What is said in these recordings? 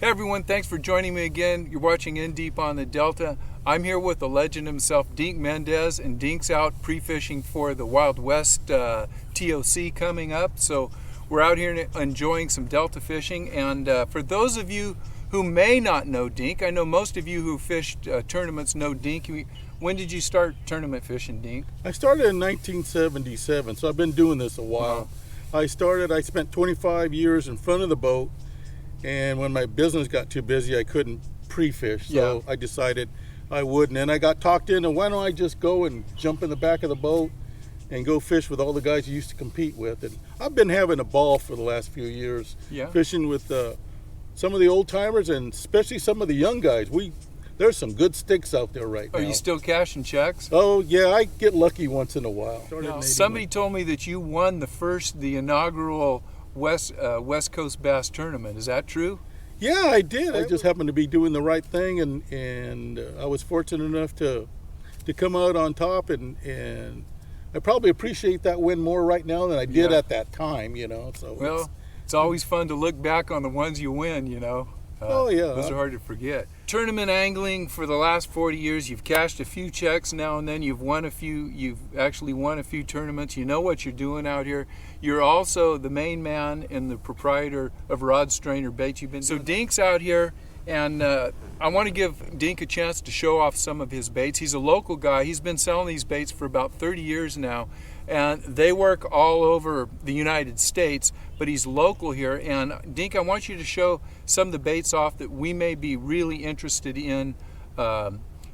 Hey everyone, thanks for joining me again. You're watching In Deep on the Delta. I'm here with the legend himself, Dink Mendez, and Dink's out pre-fishing for the Wild West TOC coming up. So we're out here enjoying some Delta fishing. And for those of you who may not know Dink, I know most of you who fished tournaments know Dink. When did you start tournament fishing, Dink? I started in 1977, so I've been doing this a while. I spent 25 years in front of the boat, and when my business got too busy, I couldn't pre-fish, so I decided I wouldn't. And I got talked into, why don't I just go and jump in the back of the boat and go fish with all the guys you used to compete with. And I've been having a ball for the last few years, fishing with some of the old timers and especially some of the young guys. There's some good sticks out there right now. Are you still cashing checks? Oh yeah, I get lucky once in a while. Now, somebody told me that you won the inaugural West Coast Bass Tournament. Is that true? Yeah, I did. I just happened to be doing the right thing, and I was fortunate enough to come out on top, and I probably appreciate that win more right now than I did at that time, you know. So well, it's always fun to look back on the ones you win, you know. Those are hard to forget. Tournament angling for the last 40 years, you've cashed a few checks now and then, you've actually won a few tournaments, you know what you're doing out here. You're also the main man and the proprietor of Rodstrainer Baits. So Dink's out here, and I want to give Dink a chance to show off some of his baits. He's a local guy. He's been selling these baits for about 30 years now, and they work all over the United States, but he's local here. And Dink, I want you to show some of the baits off that we may be really interested in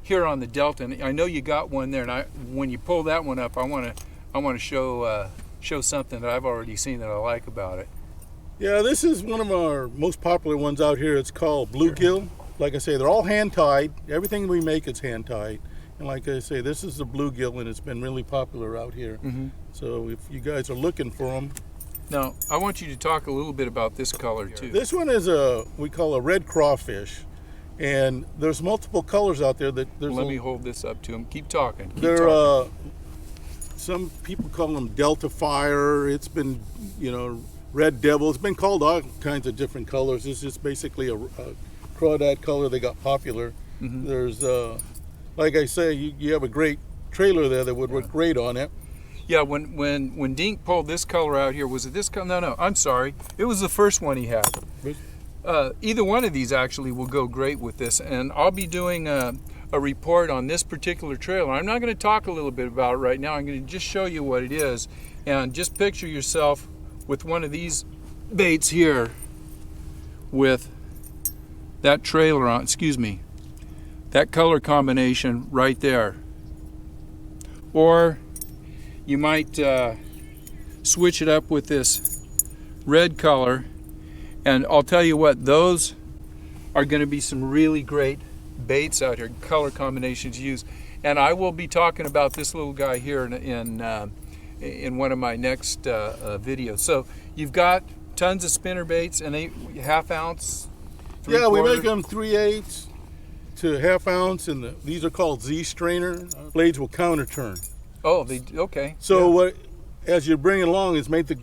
here on the Delta. And I know you got one there, and when you pull that one up, I want to show something that I've already seen that I like about it. Yeah, this is one of our most popular ones out here. It's called bluegill. Like I say, they're all hand-tied. Everything we make is hand-tied. And like I say, this is the bluegill, and it's been really popular out here. So if you guys are looking for them. Now, I want you to talk a little bit about this color too. This one is we call a red crawfish. And there's multiple colors out there. Let me hold this up to him. Keep talking. Some people call them Delta Fire. It's been, Red Devil. It's been called all kinds of different colors. This is basically a crawdad color that got popular. There's, like I say, you have a great trailer there that would work great on it. Yeah, when Dink pulled this color out here, was it this color? No, I'm sorry. It was the first one he had. Either one of these actually will go great with this, and I'll be doing a report on this particular trailer. I'm not going to talk a little bit about it right now. I'm going to just show you what it is, and just picture yourself with one of these baits here with that trailer on, that color combination right there. Or you might switch it up with this red color, and I'll tell you what, those are going to be some really great baits out here, color combinations used. And I will be talking about this little guy here in one of my next videos. So you've got tons of spinner baits, and they half ounce, yeah, we make them 3/8 to half ounce, and these are called Z strainer. Blades will counter turn. Oh, okay. So as you bring it along, it's made the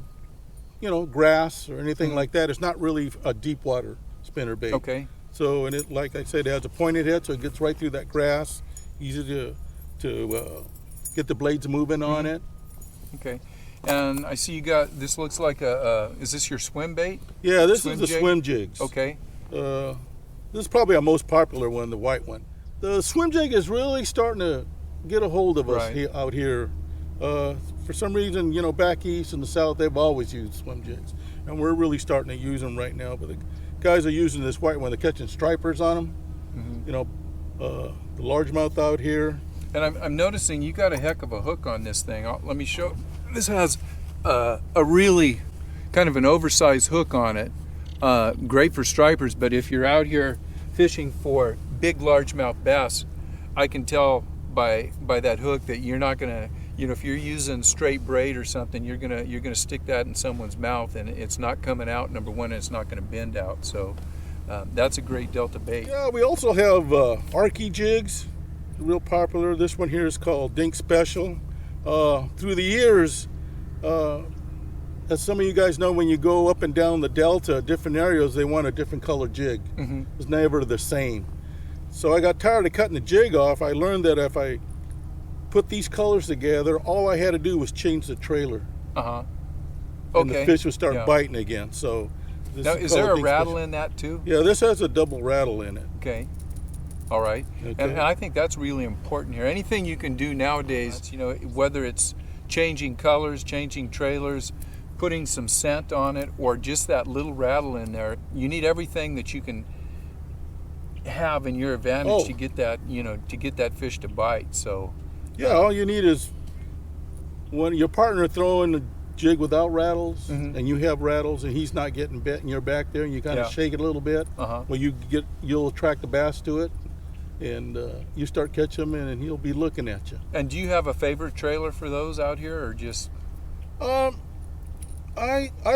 grass or anything like that. It's not really a deep water spinner bait. Okay. So, and it, like I said, it has a pointed head, so it gets right through that grass. Easy to get the blades moving on it. Okay. And I see you got, this looks like is this your swim bait? Yeah, this is the swim jigs. Okay. This is probably our most popular one, the white one. The swim jig is really starting to get a hold of us out here. For some reason, back east and the south, they've always used swim jigs, and we're really starting to use them right now. But the guys are using this white one. They're catching stripers on them. The largemouth out here. And I'm noticing you got a heck of a hook on this thing. Let me show. This has a really kind of an oversized hook on it. Great for stripers, but if you're out here fishing for big largemouth bass, I can tell by that hook that you're not gonna, if you're using straight braid or something, you're gonna stick that in someone's mouth, and it's not coming out. Number one, and it's not gonna bend out. So that's a great Delta bait. Yeah, we also have Arky jigs, real popular. This one here is called Dink Special. Through the years, as some of you guys know, when you go up and down the delta, different areas, they want a different color jig. It's never the same. So I got tired of cutting the jig off. I learned that if I put these colors together, all I had to do was change the trailer. And the fish would start biting again. So this now, is there a rattle in that too? Yeah, this has a double rattle in it. Okay. All right. Okay. And I think that's really important here. Anything you can do nowadays, you know, whether it's changing colors, changing trailers, putting some scent on it, or just that little rattle in there, you need everything that you can have in your advantage to get that, you know, to get that fish to bite. So yeah, all you need is when your partner throwing a jig without rattles and you have rattles and he's not getting bit and you're back there and you kind of shake it a little bit, well, you'll attract the bass to it, and you start catching him and he'll be looking at you. And do you have a favorite trailer for those out here, or just? I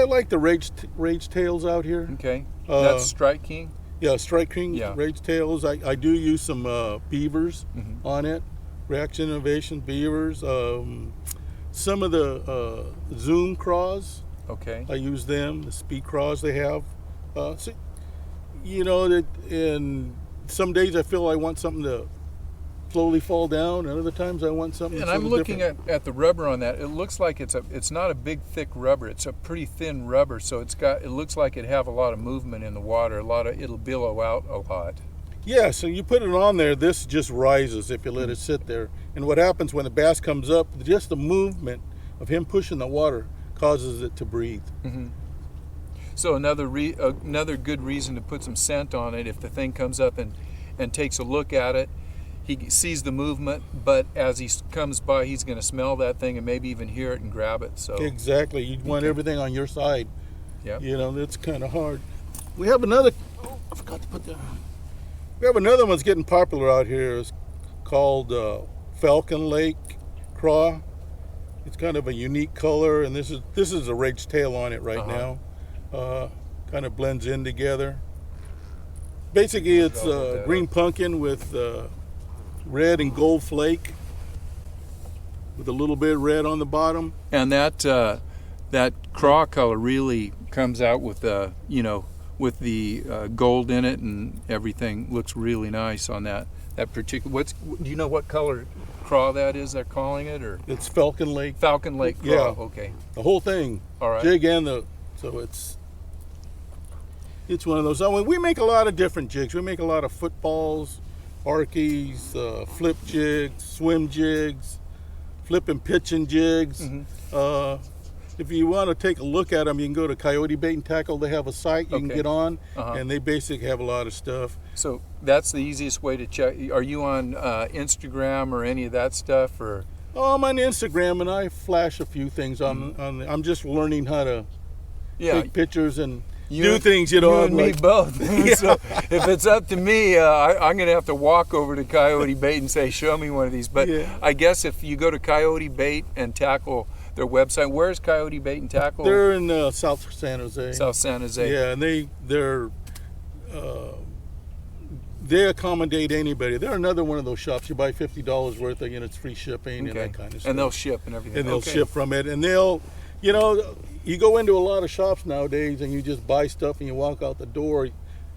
like the rage tails out here. Okay. That's Strike King? Yeah, Strike King rage tails. I do use some beavers on it. Reaction Innovation beavers. Some of the Zoom craws. Okay. I use them. The speed craws they have. So, you know, that in some days I feel I want something to slowly fall down, and other times I want something. And I'm looking at the rubber on that. It looks like it's not a big thick rubber. It's a pretty thin rubber, so it looks like it have a lot of movement in the water. It'll billow out a lot. Yeah, so you put it on there, this just rises if you let it sit there. And what happens when the bass comes up, just the movement of him pushing the water causes it to breathe. So another good reason to put some scent on it, if the thing comes up and takes a look at it, he sees the movement, but as he comes by, he's going to smell that thing and maybe even hear it and grab it. So exactly, you want everything on your side. Yeah, you know, it's kind of hard. We have another. Oh, I forgot to put that. We have another one's getting popular out here. It's called Falcon Lake Craw. It's kind of a unique color, and this is a rage tail on it right now. Kind of blends in together. Basically, it's green pumpkin with red and gold flake, with a little bit of red on the bottom. And that craw color really comes out with with the gold in it, and everything looks really nice on that particular. Do you know what color craw that is they're calling it, or? It's Falcon Lake. Falcon Lake craw. Yeah. Okay. The whole thing. All right. Jig and so it's one of those. I mean, we make a lot of different jigs. We make a lot of footballs, arkies, flip jigs, swim jigs, flip and pitching jigs. If you want to take a look at them, you can go to Coyote Bait and Tackle. They have a site you can get on, and they basically have a lot of stuff. So that's the easiest way to check. Are you on Instagram or any of that stuff, or? Oh, I'm on Instagram, and I flash a few things on. I'm just learning how to take pictures and do things. You know, you and me both. So if it's up to me, I'm going to have to walk over to Coyote Bait and say, "Show me one of these." But I guess if you go to Coyote Bait and Tackle, their website. Where's Coyote Bait and Tackle? They're in South San Jose. South San Jose. Yeah, and they accommodate anybody. They're another one of those shops. You buy $50 worth of, it's free shipping and that kind of stuff. And they'll ship and everything. And they'll ship from it. And they'll, you go into a lot of shops nowadays and you just buy stuff and you walk out the door.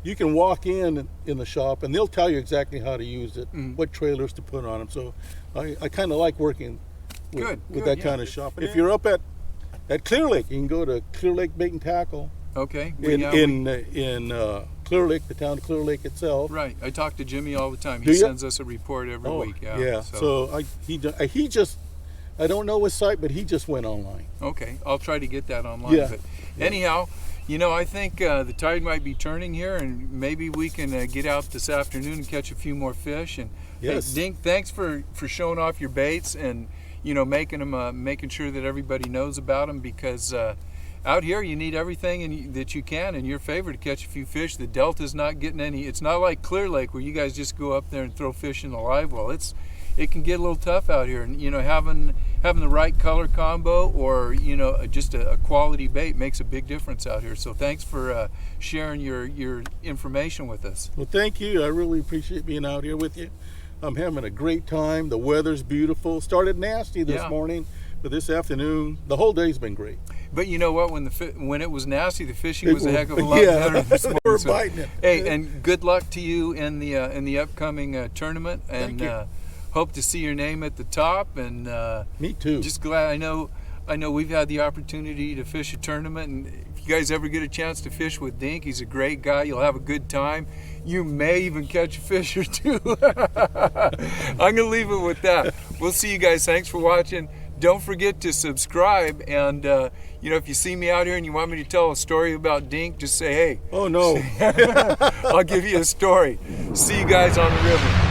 You can walk in the shop and they'll tell you exactly how to use it, what trailers to put on them. So I kind of like working with that kind of shop. If you're up at Clear Lake, you can go to Clear Lake Bait and Tackle. Okay. In Clear Lake, the town of Clear Lake itself. Right. I talk to Jimmy all the time. He sends us a report every week. Yeah. So I don't know his site, but he just went online. Okay. I'll try to get that online. Yeah. But anyhow, I think the tide might be turning here, and maybe we can get out this afternoon and catch a few more fish. And hey, Dink, thanks for showing off your baits and making sure that everybody knows about them, because out here you need everything that you can in your favor to catch a few fish. The Delta's not getting any. It's not like Clear Lake where you guys just go up there and throw fish in the live well. It can get a little tough out here, and having the right color combo or just a quality bait makes a big difference out here. So thanks for sharing your information with us. Well, thank you. I really appreciate being out here with you. I'm having a great time. The weather's beautiful. Started nasty this morning, but this afternoon, the whole day's been great. But you know what? When it was nasty, the fishing was a heck of a lot yeah, better this morning. we're So, biting it. hey, and good luck to you in the upcoming tournament, and Thank you. hope to see your name at the top. And Me too. just glad I know we've had the opportunity to fish a tournament, and if you guys ever get a chance to fish with Dink, he's a great guy. You'll have a good time. You may even catch a fish or two. I'm gonna leave it with that. We'll see you guys. Thanks for watching. Don't forget to subscribe, and if you see me out here and you want me to tell a story about Dink, just say, hey. Oh no. I'll give you a story. See you guys on the river.